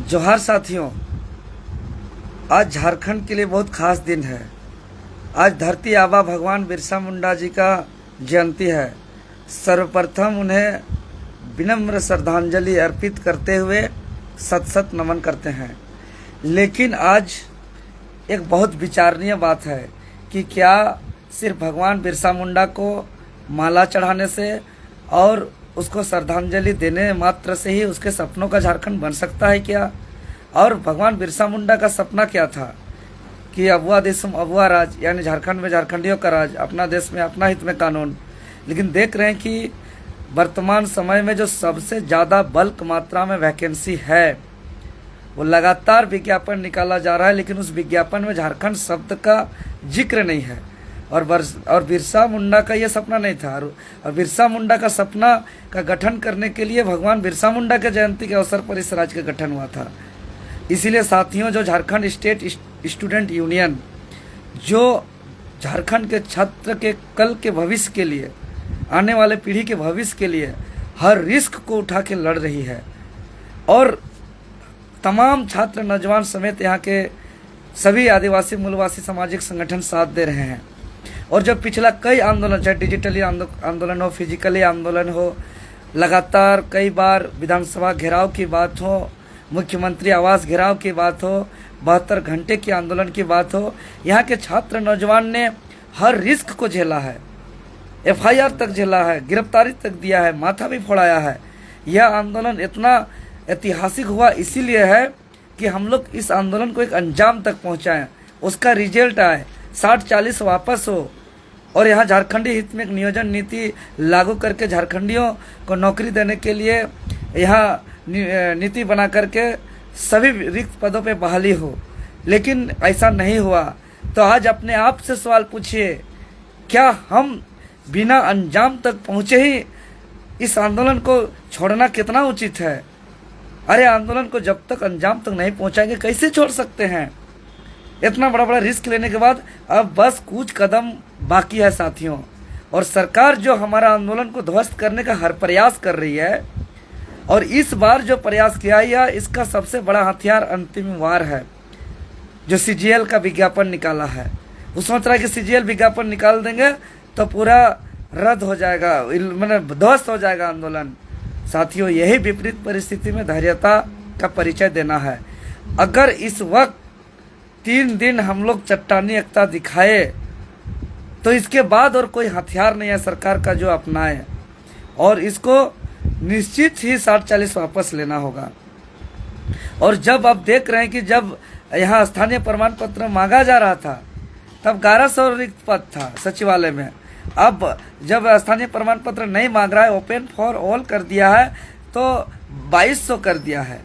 जोहार साथियों, आज झारखंड के लिए बहुत खास दिन है। आज धरती आबा भगवान बिरसा मुंडा जी का जयंती है। सर्वप्रथम उन्हें विनम्र श्रद्धांजलि अर्पित करते हुए सत सत नमन करते हैं। लेकिन आज एक बहुत विचारणीय बात है कि क्या सिर्फ भगवान बिरसा मुंडा को माला चढ़ाने से और उसको श्रद्धांजलि देने मात्र से ही उसके सपनों का झारखंड बन सकता है क्या? और भगवान बिरसा मुंडा का सपना क्या था कि अबुआ देशम अबुआ राज, यानी झारखंड में झारखंडियों का राज, अपना देश में अपना हित में कानून। लेकिन देख रहे हैं कि वर्तमान समय में जो सबसे ज़्यादा बल्क मात्रा में वैकेंसी है वो लगातार विज्ञापन निकाला जा रहा है, लेकिन उस विज्ञापन में झारखंड शब्द का जिक्र नहीं है। और बिरसा मुंडा का ये सपना नहीं था। और बिरसा मुंडा का सपना का गठन करने के लिए भगवान बिरसा मुंडा के जयंती के अवसर पर इस राज्य का गठन हुआ था। इसीलिए साथियों, जो झारखंड स्टेट स्टूडेंट यूनियन जो झारखंड के छात्र के कल के भविष्य के लिए, आने वाले पीढ़ी के भविष्य के लिए हर रिस्क को उठा के लड़ रही है, और तमाम छात्र नौजवान समेत यहाँ के सभी आदिवासी मूलवासी सामाजिक संगठन साथ दे रहे हैं। और जब पिछला कई आंदोलन, चाहे डिजिटली आंदोलन हो, फिजिकली आंदोलन हो, लगातार कई बार विधानसभा घेराव की बात हो, मुख्यमंत्री आवास घेराव की बात हो, 72 घंटे के आंदोलन की बात हो, यहाँ के छात्र नौजवान ने हर रिस्क को झेला है, FIR तक झेला है, गिरफ्तारी तक दिया है, माथा भी फोड़ाया है। यह आंदोलन इतना ऐतिहासिक हुआ इसीलिए है कि हम लोग इस आंदोलन को एक अंजाम तक पहुँचाएँ, उसका रिजल्ट आए, 60-40 वापस हो, और यहाँ झारखंडी हित में एक नियोजन नीति लागू करके झारखंडियों को नौकरी देने के लिए यहाँ नीति बना करके सभी रिक्त पदों पे बहाली हो। लेकिन ऐसा नहीं हुआ। तो आज अपने आप से सवाल पूछिए, क्या हम बिना अंजाम तक पहुँचे ही इस आंदोलन को छोड़ना कितना उचित है? अरे आंदोलन को जब तक अंजाम तक नहीं पहुँचाएंगे कैसे छोड़ सकते हैं? इतना बड़ा बड़ा रिस्क लेने के बाद अब बस कुछ कदम बाकी है साथियों, और सरकार जो हमारा आंदोलन को ध्वस्त करने का हर प्रयास कर रही है, और इस बार जो प्रयास किया है इसका सबसे बड़ा हथियार अंतिम वार है जो CGL का विज्ञापन निकाला है। उसमें तरह के CGL विज्ञापन निकाल देंगे तो पूरा रद्द हो जाएगा, मतलब ध्वस्त हो जाएगा आंदोलन। साथियों, यही विपरीत परिस्थिति में धैर्यता का परिचय देना है। अगर इस वक्त 3 दिन हम लोग चट्टानी एकता दिखाए तो इसके बाद और कोई हथियार नहीं है सरकार का जो अपनाए, और इसको निश्चित ही 60-40 वापस लेना होगा। और जब आप देख रहे हैं कि जब यहाँ स्थानीय प्रमाण पत्र मांगा जा रहा था तब 1100 रिक्त पद था सचिवालय में। अब जब स्थानीय प्रमाण पत्र नहीं मांग रहा है, ओपन फॉर ऑल कर दिया है, तो 2200 कर दिया है।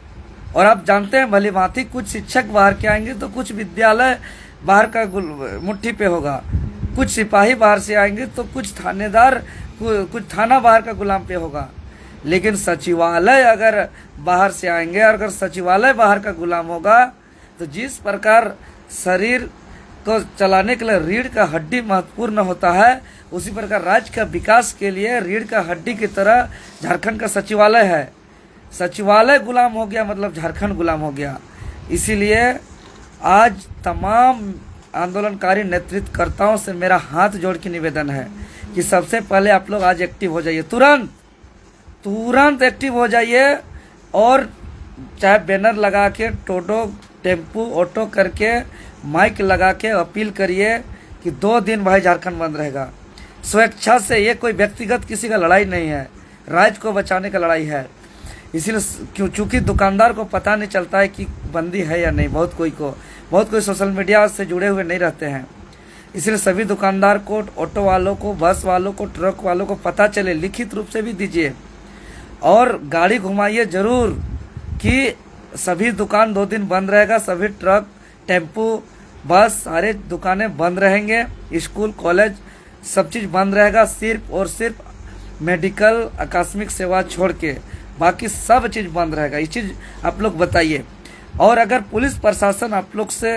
और आप जानते हैं भली भांति कुछ शिक्षक बाहर के आएंगे तो कुछ विद्यालय बाहर का मुट्ठी पे होगा, कुछ सिपाही बाहर से आएंगे तो कुछ थानेदार, कुछ थाना बाहर का गुलाम पे होगा। लेकिन सचिवालय अगर बाहर से आएंगे और अगर सचिवालय बाहर का गुलाम होगा तो जिस प्रकार शरीर को चलाने के लिए रीढ़ का हड्डी महत्वपूर्ण होता है, उसी प्रकार राज्य का विकास के लिए रीढ़ का हड्डी की तरह झारखंड का सचिवालय है। सचिवालय गुलाम हो गया मतलब झारखंड गुलाम हो गया। इसीलिए आज तमाम आंदोलनकारी नेतृत्वकर्ताओं से मेरा हाथ जोड़ के निवेदन है कि सबसे पहले आप लोग आज एक्टिव हो जाइए, तुरंत एक्टिव हो जाइए, और चाहे बैनर लगा के, टोटो, टेम्पू, ऑटो करके, माइक लगा के अपील करिए कि 2 दिन भाई झारखंड बंद रहेगा। स्वेच्छा से, ये कोई व्यक्तिगत किसी का लड़ाई नहीं है, राज्य को बचाने का लड़ाई है। इसीलिए चूँकि दुकानदार को पता नहीं चलता है कि बंदी है या नहीं, बहुत कोई सोशल मीडिया से जुड़े हुए नहीं रहते हैं, इसलिए सभी दुकानदार को, ऑटो वालों को, बस वालों को, ट्रक वालों को पता चले, लिखित रूप से भी दीजिए, और गाड़ी घुमाइए जरूर कि सभी दुकान 2 दिन बंद रहेगा, सभी ट्रक, टेम्पू, बस, सारे दुकानें बंद रहेंगे, स्कूल, कॉलेज सब चीज़ बंद रहेगा। सिर्फ और सिर्फ मेडिकल, आकस्मिक सेवा छोड़ के बाकी सब चीज़ बंद रहेगा। ये चीज़ आप लोग बताइए। और अगर पुलिस प्रशासन आप लोग से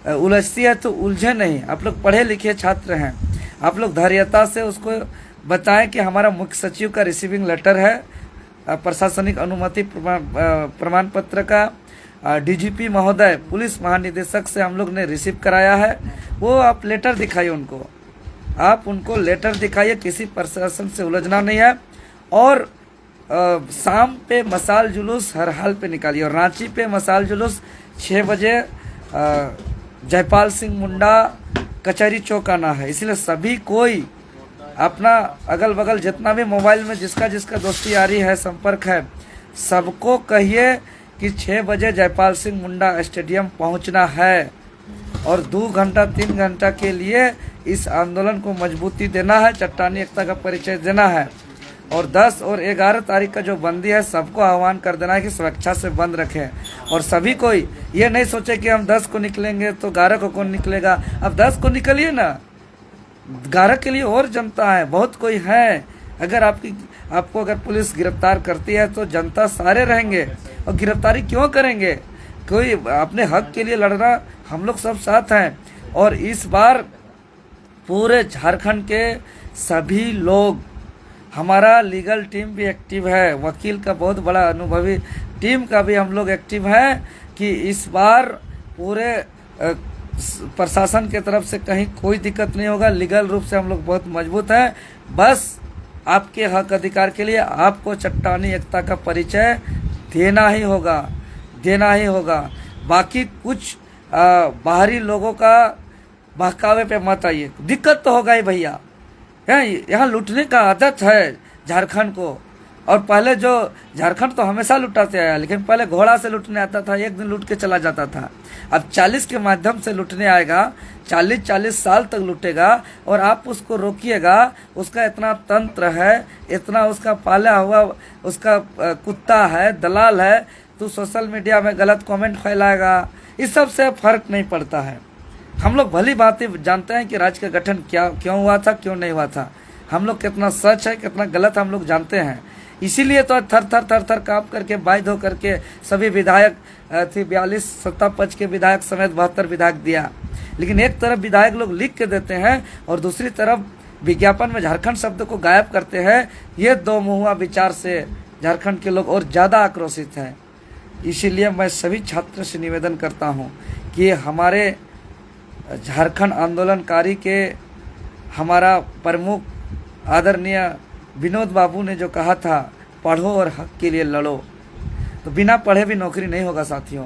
उलझती है तो उलझे नहीं, आप लोग पढ़े लिखे छात्र हैं, आप लोग धैर्यता से उसको बताएं कि हमारा मुख्य सचिव का रिसीविंग लेटर है, प्रशासनिक अनुमति प्रमाण पत्र का, डीजीपी महोदय, पुलिस महानिदेशक से हम लोग ने रिसीव कराया है। वो आप लेटर दिखाइए उनको, आप उनको लेटर दिखाइए, किसी प्रशासन से उलझना नहीं है। और शाम पे मसाल जुलूस हर हाल पे निकालिए। और रांची पे मसाल जुलूस 6 बजे जयपाल सिंह मुंडा कचहरी चौक आना है। इसलिए सभी कोई अपना अगल बगल जितना भी मोबाइल में जिसका जिसका दोस्ती यारी है, संपर्क है, सबको कहिए कि 6 बजे जयपाल सिंह मुंडा स्टेडियम पहुंचना है। और 2 घंटा 3 घंटा के लिए इस आंदोलन को मजबूती देना है, चट्टानी एकता का परिचय देना है। और 10 और 11 तारीख का जो बंदी है, सबको आह्वान कर देना है कि सुरक्षा से बंद रखें। और सभी कोई ये नहीं सोचे कि हम 10 को निकलेंगे तो 11 को कौन निकलेगा। अब 10 को निकलिए ना, 11 के लिए और जनता है, बहुत कोई है। अगर आपको अगर पुलिस गिरफ्तार करती है तो जनता सारे रहेंगे। और गिरफ्तारी क्यों करेंगे, कोई अपने हक के लिए लड़ना, हम लोग सब साथ हैं। और इस बार पूरे झारखंड के सभी लोग, हमारा लीगल टीम भी एक्टिव है, वकील का बहुत बड़ा अनुभवी टीम का भी हम लोग एक्टिव है कि इस बार पूरे प्रशासन के तरफ से कहीं कोई दिक्कत नहीं होगा। लीगल रूप से हम लोग बहुत मजबूत हैं। बस आपके हक अधिकार के लिए आपको चट्टानी एकता का परिचय देना ही होगा, देना ही होगा। बाकी कुछ बाहरी लोगों का बहकावे पे मत आइए, दिक्कत तो होगा ही भैया। यहाँ लूटने का आदत है झारखंड को। और पहले जो झारखंड तो हमेशा लुटाते आया, लेकिन पहले घोड़ा से लूटने आता था, एक दिन लूट के चला जाता था। अब 40 के माध्यम से लूटने आएगा, 40 साल तक लूटेगा। और आप उसको रोकिएगा, उसका इतना तंत्र है, इतना उसका पाला हुआ उसका कुत्ता है, दलाल है, तो सोशल मीडिया में गलत कमेंट फैलाएगा। इस सब से फर्क नहीं पड़ता है। हम लोग भली बात जानते हैं कि राज्य का गठन क्यों हुआ था, क्यों नहीं हुआ था। हम लोग कितना सच है, कितना गलत हम लोग जानते हैं। इसीलिए तो थर थर काम करके बाध्य होकर के सभी विधायक थे, 42 सत्ता पक्ष के विधायक समेत 72 विधायक दिया। लेकिन एक तरफ विधायक लोग लिख के देते हैं और दूसरी तरफ विज्ञापन में झारखंड शब्द को गायब करते हैं। ये दो मुहुआ विचार से झारखंड के लोग और ज़्यादा आक्रोशित हैं। इसीलिए मैं सभी छात्रों से निवेदन करता हूँ कि हमारे झारखंड आंदोलनकारी के हमारा प्रमुख आदरणीय विनोद बाबू ने जो कहा था, पढ़ो और हक के लिए लड़ो, तो बिना पढ़े भी नौकरी नहीं होगा साथियों।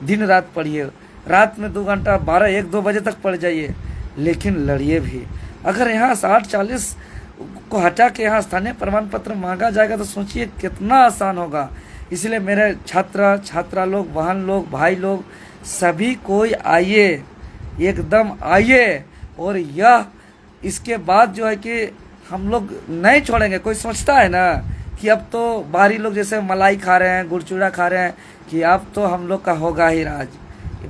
दिन रात पढ़िए, रात में 2 घंटा 12-1-2 बजे तक पढ़ जाइए, लेकिन लड़िए भी। अगर यहाँ 60-40 को हटा के यहाँ स्थानीय प्रमाण पत्र मांगा जाएगा तो सोचिए कितना आसान होगा। इसलिए मेरे छात्रा लोग, बहन लोग, भाई लोग, सभी कोई आइए, एकदम आइए। और यह इसके बाद जो है कि हम लोग नहीं छोड़ेंगे। कोई सोचता है ना कि अब तो बाहरी लोग जैसे मलाई खा रहे हैं, गुड़ चूड़ा खा रहे हैं, कि अब तो हम लोग का होगा ही राज।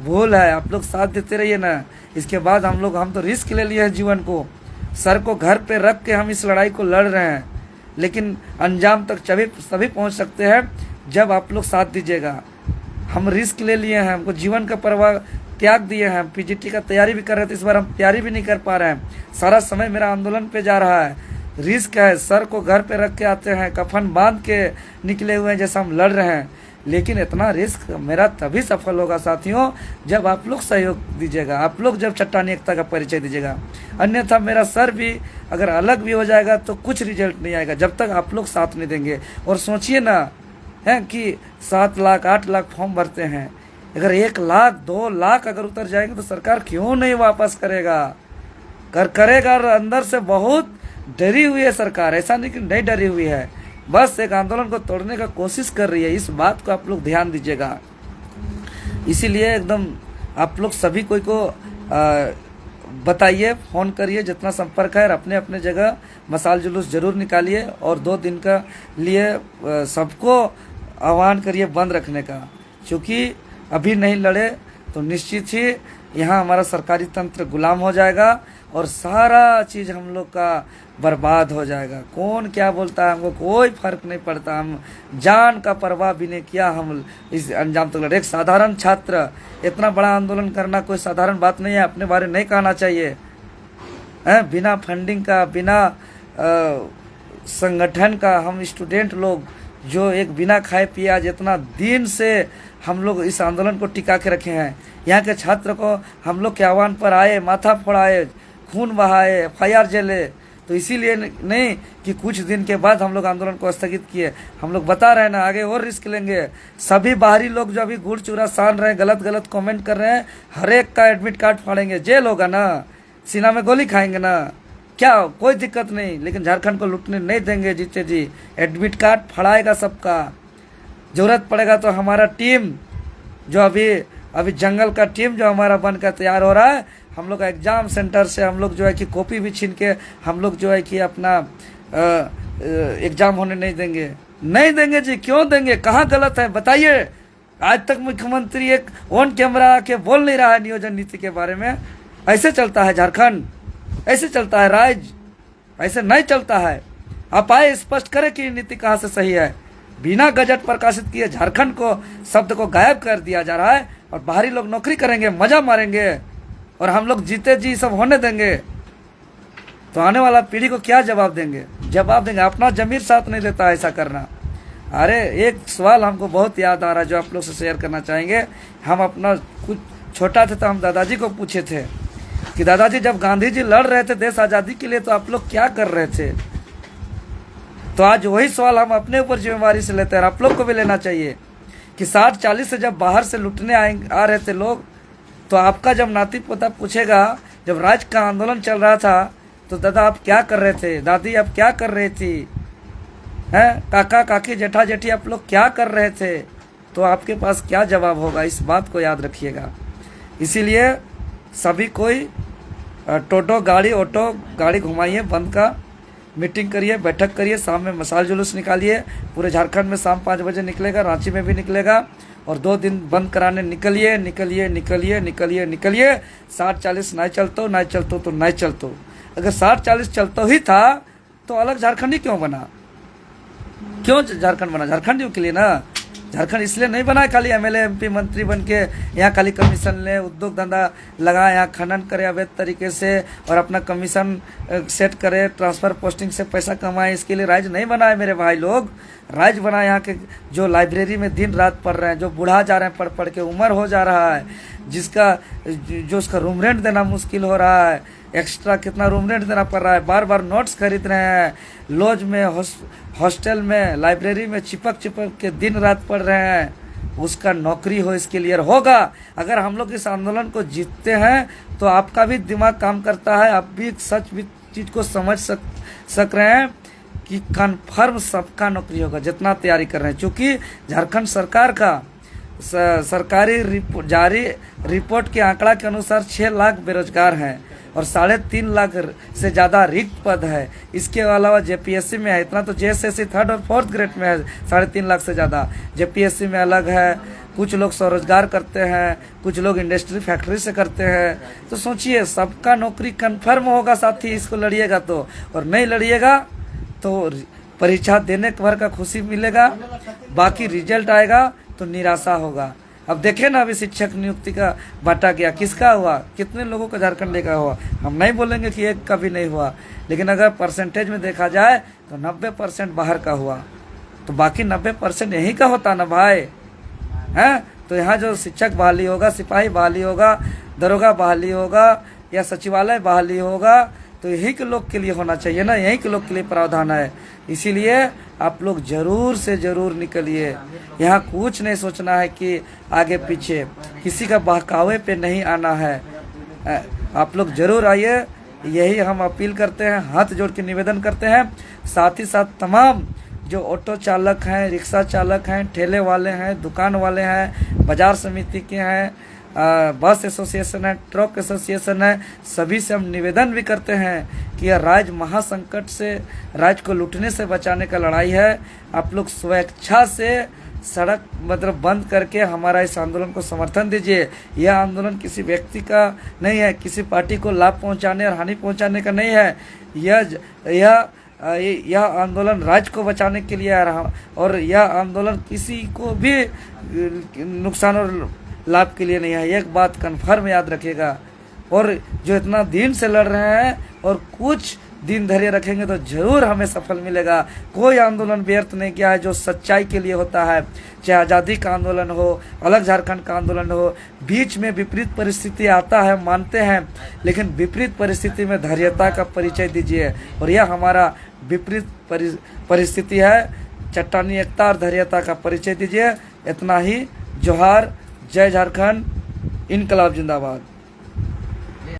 भूल है, आप लोग साथ देते रहिए ना। इसके बाद हम तो रिस्क ले लिए हैं जीवन को, सर को घर पे रख के हम इस लड़ाई को लड़ रहे हैं। लेकिन अंजाम तक सभी पहुंच सकते हैं जब आप लोग साथ दीजिएगा। हम रिस्क ले लिए हैं, हमको जीवन का परवाह त्याग दिए हैं। पीजीटी का तैयारी भी कर रहे थे, इस बार हम तैयारी भी नहीं कर पा रहे हैं। सारा समय मेरा आंदोलन पे जा रहा है, रिस्क है। सर को घर पे रख के आते हैं, कफन बांध के निकले हुए हैं जैसा हम लड़ रहे हैं। लेकिन इतना रिस्क मेरा तभी सफल होगा साथियों जब आप लोग सहयोग दीजिएगा, आप लोग जब चट्टानी एकता का परिचय दीजिएगा। अन्यथा मेरा सर भी अगर अलग भी हो जाएगा तो कुछ रिजल्ट नहीं आएगा जब तक आप लोग साथ नहीं देंगे। और सोचिए ना है कि 7 लाख 8 लाख फॉर्म भरते हैं, अगर 1 लाख 2 लाख अगर उतर जाएंगे तो सरकार क्यों नहीं वापस करेगा, करेगा। और अंदर से बहुत डरी हुई है सरकार, ऐसा नहीं कि नहीं डरी हुई है, बस एक आंदोलन को तोड़ने का कोशिश कर रही है। इस बात को आप लोग ध्यान दीजिएगा। इसीलिए एकदम आप लोग सभी कोई को बताइए, फ़ोन करिए, जितना संपर्क है, अपने अपने जगह मसाल जुलूस जरूर निकालिए। और 2 दिन का लिए सबको आह्वान करिए बंद रखने का, क्योंकि अभी नहीं लड़े तो निश्चित ही यहाँ हमारा सरकारी तंत्र गुलाम हो जाएगा और सारा चीज़ हम लोग का बर्बाद हो जाएगा। कौन क्या बोलता है हमको कोई फर्क नहीं पड़ता, हम जान का परवाह भी नहीं किया, हम इस अंजाम तक लड़े। एक साधारण छात्र, इतना बड़ा आंदोलन करना कोई साधारण बात नहीं है, अपने बारे नहीं कहना चाहिए। बिना फंडिंग का, बिना संगठन का हम स्टूडेंट लोग जो एक बिना खाए पिए आज इतना दिन से हम लोग इस आंदोलन को टिका के रखे हैं। यहाँ के छात्र को हम लोग के आह्वान पर आए, माथा फोड़ाए, खून बहाए, FIR जेले, तो इसीलिए नहीं कि कुछ दिन के बाद हम लोग आंदोलन को स्थगित किए। हम लोग बता रहे हैं ना, आगे और रिस्क लेंगे। सभी बाहरी लोग जो अभी गुड़ चूरा सान रहे हैं, गलत गलत कमेंट कर रहे हैं, हर एक का एडमिट कार्ड फाड़ेंगे, जेल होगा ना, सीना में गोली खाएंगे ना, क्या कोई दिक्कत नहीं, लेकिन झारखंड को लूटने नहीं देंगे जीते जी। एडमिट कार्ड फड़ाएगा सबका। जरूरत पड़ेगा तो हमारा टीम जो अभी जंगल का टीम जो हमारा बनकर तैयार हो रहा है, हम लोग एग्जाम सेंटर से हम लोग जो है कि कॉपी भी छीन के हम लोग जो है कि अपना एग्जाम होने नहीं देंगे। नहीं देंगे जी, क्यों देंगे, कहाँ गलत है बताइए। आज तक मुख्यमंत्री एक ऑन कैमरा आके बोल नहीं रहा है नियोजन नीति के बारे में। ऐसे चलता है झारखंड, ऐसे चलता है राज्य, ऐसे नहीं चलता है। आप आए स्पष्ट करें कि नीति कहाँ से सही है। बिना गजट प्रकाशित किए झारखंड को शब्द को गायब कर दिया जा रहा है, और बाहरी लोग नौकरी करेंगे, मजा मारेंगे, और हम लोग जीते जी सब होने देंगे। तो आने वाला पीढ़ी को क्या जवाब देंगे? जवाब देंगे, अपना जमीर साथ नहीं देता ऐसा करना। अरे एक सवाल हमको बहुत याद आ रहा है जो आप लोग से शेयर करना चाहेंगे। हम अपना कुछ छोटा थे तो हम दादाजी को पूछे थे कि दादाजी जब गांधी जी लड़ रहे थे देश आज़ादी के लिए तो आप लोग क्या कर रहे थे? तो आज वही सवाल हम अपने ऊपर जिम्मेवारी से लेते हैं, आप लोग को भी लेना चाहिए कि 60-40 से जब बाहर से लुटने आ रहे थे लोग, तो आपका जब नाती पोता पूछेगा जब राज्य का आंदोलन चल रहा था तो दादा आप क्या कर रहे थे, दादी आप क्या कर रही थी, हैं काका काकी जेठा जेठी आप लोग क्या कर रहे थे, तो आपके पास क्या जवाब होगा? इस बात को याद रखिएगा। इसीलिए सभी कोई टोटो गाड़ी ऑटो गाड़ी घुमाइए, बंद का मीटिंग करिए, बैठक करिए, शाम में मसाल जुलूस निकालिए। पूरे झारखंड में शाम 5 बजे निकलेगा, रांची में भी निकलेगा, और 2 दिन बंद कराने निकलिए निकलिए निकलिए निकलिए निकलिए। 60-40 नहीं चलतो नहीं चलतो तो नहीं चलतो। अगर 60-40 चलता ही था तो अलग झारखंड ही क्यों बना? क्यों झारखंड बना? झारखंडियों के लिए ना। झारखंड इसलिए नहीं बना खाली MLA MP मंत्री बन के यहाँ खाली कमीशन ले, उद्योग धंधा लगाए, यहाँ खनन करे अवैध तरीके से और अपना कमीशन सेट करे, ट्रांसफर पोस्टिंग से पैसा कमाए। इसके लिए राज्य नहीं बना है मेरे भाई लोग। राज्य बना यहाँ के जो लाइब्रेरी में दिन रात पढ़ रहे हैं, जो बूढ़ा जा रहे हैं पढ़ पढ़ के, उम्र हो जा रहा है, जो उसका रूम रेंट देना मुश्किल हो रहा है, एक्स्ट्रा कितना रूम रेंट देना पड़ रहा है, बार बार नोट्स खरीद रहे हैं, लॉज में, हॉस्टल में, लाइब्रेरी में चिपक के दिन रात पढ़ रहे हैं, उसका नौकरी हो इसके लिए होगा। अगर हम लोग इस आंदोलन को जीतते हैं तो आपका भी दिमाग काम करता है, आप भी सच भी चीज़ को समझ सक रहे हैं कि कन्फर्म सबका नौकरी होगा जितना तैयारी कर रहे हैं। क्योंकि झारखंड सरकार का सरकारी जारी रिपोर्ट के आंकड़ा के अनुसार 6 लाख बेरोजगार हैं और 3.5 लाख से ज़्यादा रिक्त पद है। इसके अलावा JPSC में है इतना, तो JSSC 3rd और 4th ग्रेड में है 3.5 लाख से ज़्यादा। JPSC में अलग है, कुछ लोग स्वरोजगार करते हैं, कुछ लोग इंडस्ट्री फैक्ट्री से करते हैं। तो सोचिए सबका नौकरी कन्फर्म होगा साथी, इसको लड़िएगा तो, और नहीं लड़िएगा तो परीक्षा देने भर का खुशी मिलेगा, बाकी रिजल्ट आएगा तो निराशा होगा। अब देखें ना, अभी शिक्षक नियुक्ति का बांटा गया, किसका हुआ, कितने लोगों का झारखंड का हुआ? हम नहीं बोलेंगे कि एक का भी नहीं हुआ, लेकिन अगर परसेंटेज में देखा जाए तो 90% बाहर का हुआ, तो बाकी 90% यहीं का होता ना भाई, हैं? तो यहाँ जो शिक्षक बहाली होगा, सिपाही बहाली होगा, दरोगा बहाली होगा या सचिवालय बहाली होगा, तो यही के लोग के लिए होना चाहिए ना, यही के लोग के लिए प्रावधान है। इसीलिए आप लोग जरूर से जरूर निकलिए। यहाँ कुछ नहीं सोचना है कि आगे पीछे, किसी का बहकावे पे नहीं आना है। आप लोग जरूर आइए, यही हम अपील करते हैं, हाथ जोड़ के निवेदन करते हैं। साथ ही साथ तमाम जो ऑटो चालक हैं, रिक्शा चालक हैं, ठेले वाले हैं, दुकान वाले हैं, बाजार समिति के हैं, बस एसोसिएशन है, ट्रक एसोसिएशन है, सभी से हम निवेदन भी करते हैं कि यह राज्य महासंकट से, राज्य को लूटने से बचाने का लड़ाई है। आप लोग स्वेच्छा से सड़क बंद करके हमारा इस आंदोलन को समर्थन दीजिए। यह आंदोलन किसी व्यक्ति का नहीं है, किसी पार्टी को लाभ पहुंचाने और हानि पहुंचाने का नहीं है। यह आंदोलन राज्य को बचाने के लिए आ रहा, और यह आंदोलन किसी को भी नुकसान और लाभ के लिए नहीं है। एक बात कन्फर्म याद रखिएगा। और जो इतना दिन से लड़ रहे हैं और कुछ दिन धैर्य रखेंगे तो जरूर हमें सफल मिलेगा। कोई आंदोलन व्यर्थ नहीं किया है जो सच्चाई के लिए होता है, चाहे आज़ादी का आंदोलन हो, अलग झारखंड का आंदोलन हो। बीच में विपरीत परिस्थिति आता है, मानते हैं, लेकिन विपरीत परिस्थिति में धैर्यता का परिचय दीजिए। और यह हमारा विपरीत परिस्थिति है, चट्टानी एकता और धैर्यता का परिचय दीजिए। इतना ही। जोहार, जय झारखंड, इनकलाब जिंदाबाद।